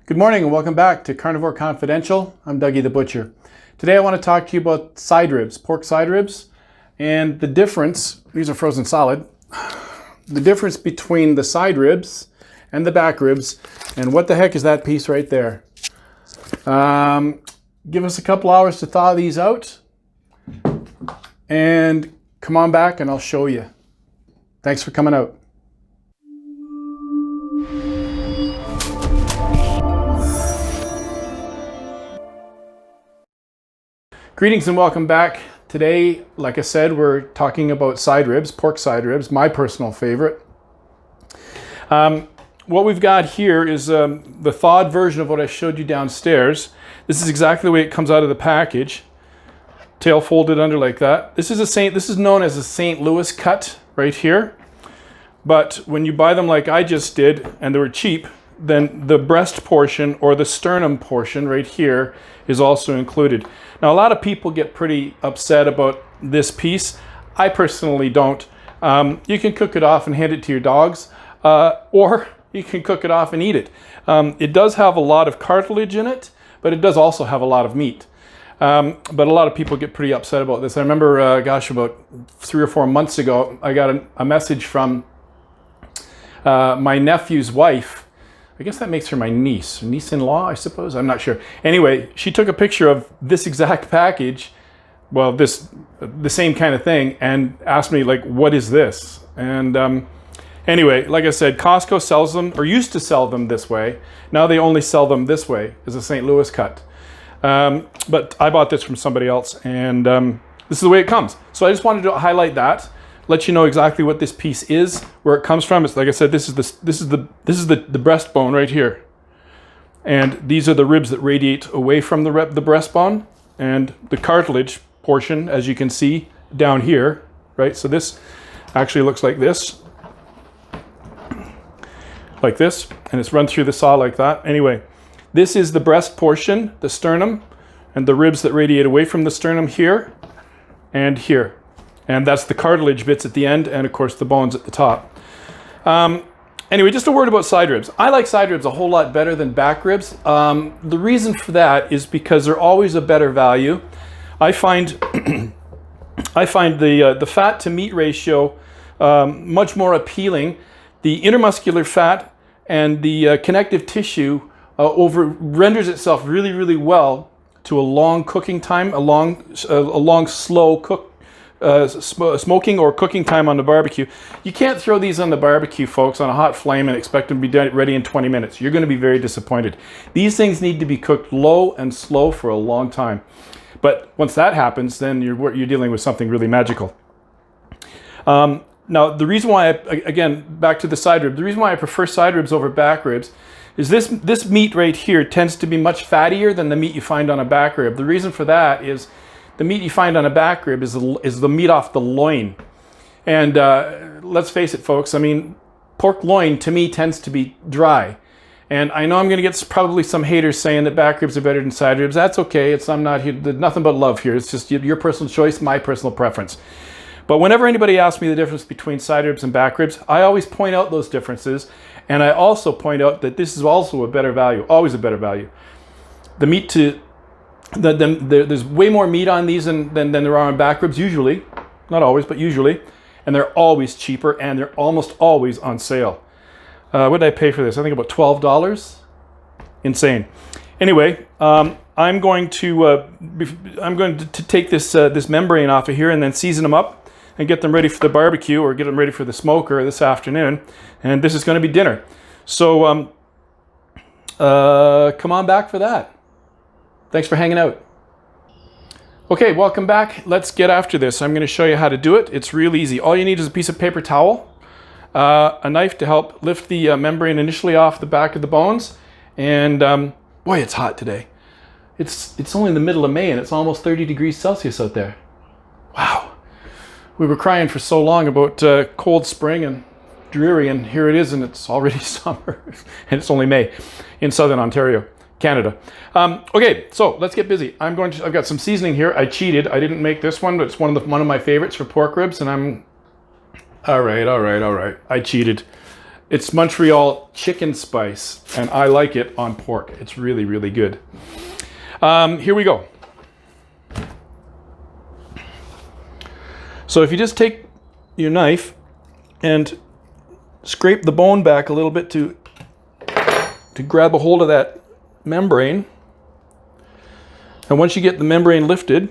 Good morning and welcome back to Carnivore Confidential. I'm Dougie the Butcher. Today I want to talk to you about side ribs, pork side ribs, and the difference, these are frozen solid, the difference between the side ribs and the back ribs, and what the heck is that piece right there? Give us a couple hours to thaw these out, and come on back and I'll show you. Thanks for coming out. Greetings and welcome back. Today, like I said, we're talking about side ribs, pork side ribs, my personal favorite. What we've got here is the thawed version of what I showed you downstairs. This is exactly the way it comes out of the package. Tail folded under like that. This is known as a St. Louis cut right here. But when you buy them like I just did, and they were cheap, then the breast portion or the sternum portion right here is also included. Now, a lot of people get pretty upset about this piece. I personally don't. You can cook it off and hand it to your dogs, or you can cook it off and eat it. It does have a lot of cartilage in it, but it does also have a lot of meat. But a lot of people get pretty upset about this. I remember, about 3 or 4 months ago, I got a message from my nephew's wife. I guess that makes her my niece-in-law, I suppose. I'm not sure. Anyway, she took a picture of this exact package, well, the same kind of thing, and asked me, like, what is this? And anyway, like I said, Costco sells them, or used to sell them this way. Now they only sell them this way, as a St. Louis cut. But I bought this from somebody else, and this is the way it comes. So I just wanted to highlight that. Let you know exactly what this piece is, where it comes from. It's like I said, this is the breastbone right here, and these are the ribs that radiate away from the breastbone, and the cartilage portion, as you can see down here, right? So this actually looks like this, and it's run through the saw like that. Anyway, this is the breast portion, the sternum, and the ribs that radiate away from the sternum here and here. And that's the cartilage bits at the end, and of course the bones at the top. Anyway, just a word about side ribs. I like side ribs a whole lot better than back ribs. The reason for that is because they're always a better value. I find the fat to meat ratio much more appealing. The intermuscular fat and the connective tissue renders itself really, really well to a long cooking time, a long slow cook. Smoking or cooking time on the barbecue. You can't throw these on the barbecue, folks, on a hot flame and expect them to be ready in 20 minutes. You're going to be very disappointed. These things need to be cooked low and slow for a long time. But once that happens, then you're dealing with something really magical. Now, the reason why, again, back to the side rib, the reason why I prefer side ribs over back ribs is this meat right here tends to be much fattier than the meat you find on a back rib. The reason for that is the meat you find on a back rib is the meat off the loin. And let's face it, folks, I mean, pork loin to me tends to be dry. And I know I'm going to get probably some haters saying that back ribs are better than side ribs. That's okay. I'm not here, there's nothing but love here. It's just your personal choice, my personal preference. But whenever anybody asks me the difference between side ribs and back ribs, I always point out those differences. And I also point out that this is also a better value, always a better value. The meat there's way more meat on these than there are on back ribs, usually. Not always, but usually. And they're always cheaper, and they're almost always on sale. What did I pay for this? I think about $12. Insane. Anyway, I'm going to take this membrane off of here and then season them up and get them ready for the barbecue or get them ready for the smoker this afternoon. And this is going to be dinner. So come on back for that. Thanks for hanging out. Okay, welcome back. Let's get after this. I'm going to show you how to do it. It's real easy. All you need is a piece of paper towel, a knife to help lift the membrane initially off the back of the bones, and boy, it's hot today. It's only the middle of May and it's almost 30 degrees Celsius out there. Wow. We were crying for so long about cold spring and dreary, and here it is, and it's already summer, and it's only May in southern Ontario, Canada. Okay, so let's get busy. I've got some seasoning here. I cheated. I didn't make this one, but it's one of my favorites for pork ribs, and all right. I cheated. It's Montreal chicken spice, and I like it on pork. It's really, really good. Here we go. So if you just take your knife and scrape the bone back a little bit to grab a hold of that membrane, and once you get the membrane lifted,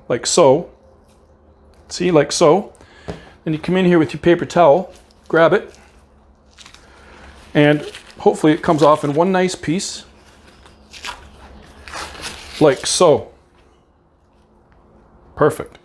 like so, see, like so, then you come in here with your paper towel, grab it, and hopefully it comes off in one nice piece, like so. Perfect.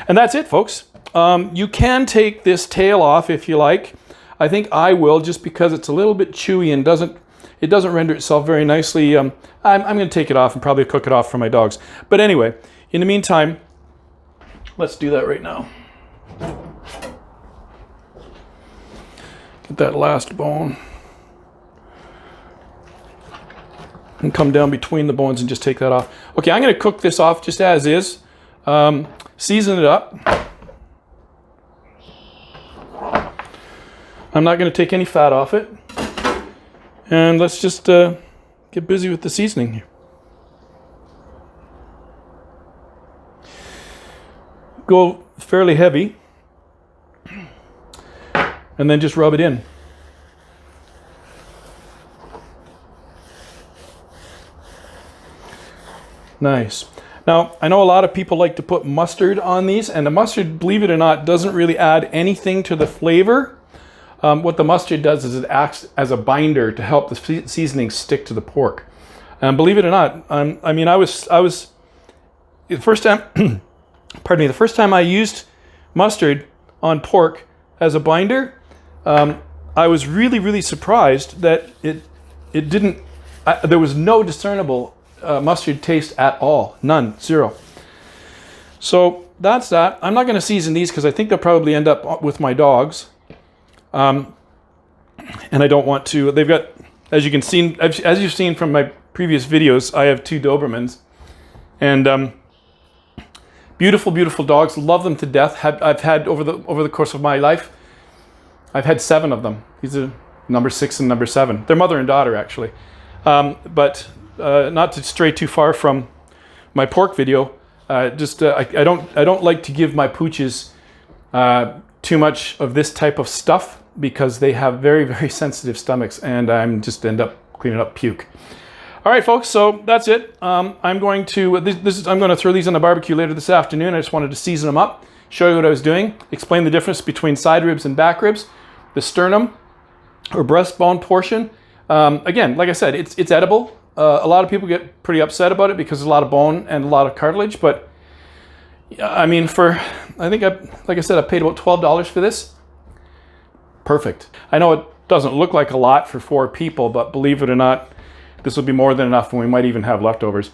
And that's it, folks. You can take this tail off if you like. I think I will, just because it's a little bit chewy and it doesn't render itself very nicely. I'm going to take it off and probably cook it off for my dogs. But anyway, in the meantime, let's do that right now. Get that last bone. And come down between the bones and just take that off. Okay, I'm going to cook this off just as is. Season it up. I'm not going to take any fat off it. And let's just get busy with the seasoning here. Go fairly heavy. And then just rub it in. Nice. Now, I know a lot of people like to put mustard on these, and the mustard, believe it or not, doesn't really add anything to the flavor. What the mustard does is it acts as a binder to help the seasoning stick to the pork. And believe it or not, I mean, I was the first time, pardon me, the first time I used mustard on pork as a binder, I was really, really surprised that it didn't, there was no discernible mustard taste at all. None. Zero. So that's that. I'm not going to season these because I think they'll probably end up with my dogs. And I don't want to. They've got, as you can see, as you've seen from my previous videos, I have 2 Dobermans. And beautiful, beautiful dogs. Love them to death. I've had over the course of my life, I've had 7 of them. These are number 6 and number 7. They're mother and daughter, actually. But not to stray too far from my pork video, I don't like to give my pooches too much of this type of stuff because they have very, very sensitive stomachs, and I'm just end up cleaning up puke. All right, folks, so that's it. I'm going to throw these on the barbecue later this afternoon. I just wanted to season them up, show you what I was doing, explain the difference between side ribs and back ribs, the sternum or breastbone portion. Again, like I said, it's edible. A lot of people get pretty upset about it because there's a lot of bone and a lot of cartilage, but I mean, like I said, I paid about $12 for this. Perfect. I know it doesn't look like a lot for 4 people, but believe it or not, this will be more than enough, and we might even have leftovers.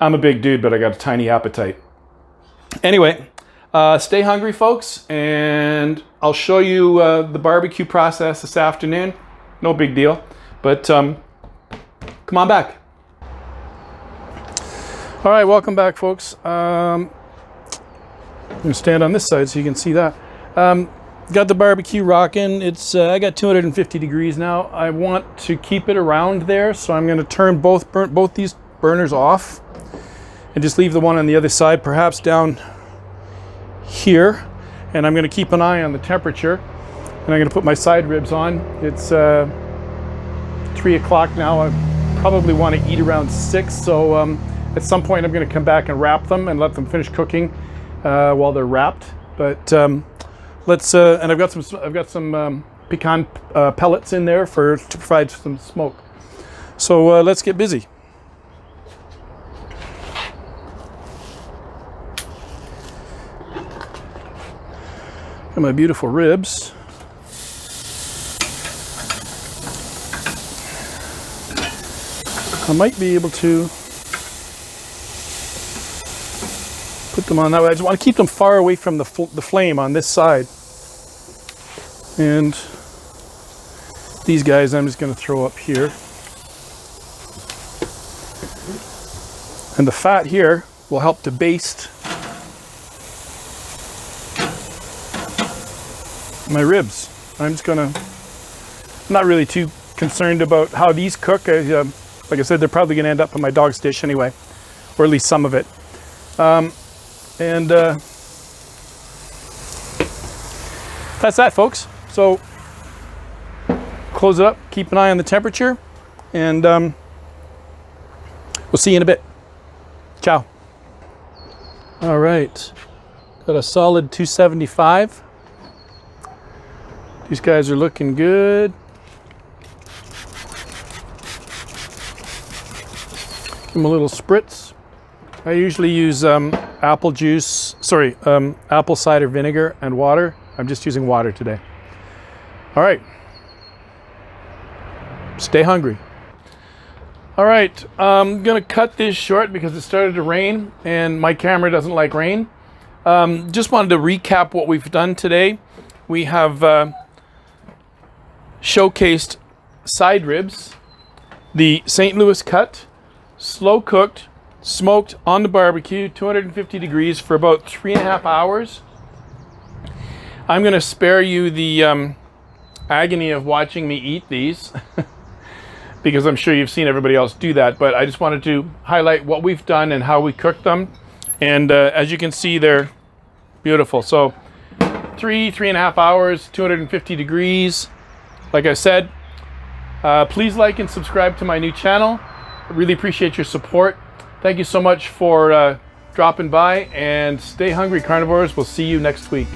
I'm a big dude, but I got a tiny appetite. Anyway, stay hungry, folks, and I'll show you the barbecue process this afternoon. No big deal, but come on back. All right, welcome back, folks. I'm going to stand on this side so you can see that. Got the barbecue rocking. It's I got 250 degrees now. I want to keep it around there, so I'm going to turn both these burners off and just leave the one on the other side, perhaps down here. And I'm going to keep an eye on the temperature. And I'm going to put my side ribs on. It's 3 o'clock now. I probably want to eat around 6, so at some point I'm going to come back and wrap them and let them finish cooking while they're wrapped. But let's and I've got some pecan pellets in there to provide some smoke. So let's get busy. Got my beautiful ribs. I might be able to put them on that way. I just want to keep them far away from the flame on this side. And these guys I'm just going to throw up here. And the fat here will help to baste my ribs. I'm just going to I'm not really too concerned about how these cook. Like I said, they're probably going to end up in my dog's dish anyway, or at least some of it. That's that, folks. So close it up, keep an eye on the temperature, and we'll see you in a bit. Ciao. All right, got a solid 275. These guys are looking good. Give them a little spritz. I usually use apple cider vinegar and water. I'm just using water today. All right. Stay hungry. All right, I'm gonna cut this short because it started to rain and my camera doesn't like rain. Just wanted to recap what we've done today. We have showcased side ribs, the St. Louis cut, slow cooked, smoked on the barbecue, 250 degrees for about 3.5 hours. I'm gonna spare you the agony of watching me eat these because I'm sure you've seen everybody else do that, but I just wanted to highlight what we've done and how we cooked them. And as you can see, they're beautiful. So 3.5 hours, 250 degrees. Like I said, please like and subscribe to my new channel. I really appreciate your support. Thank you so much for dropping by, and stay hungry, carnivores. We'll see you next week.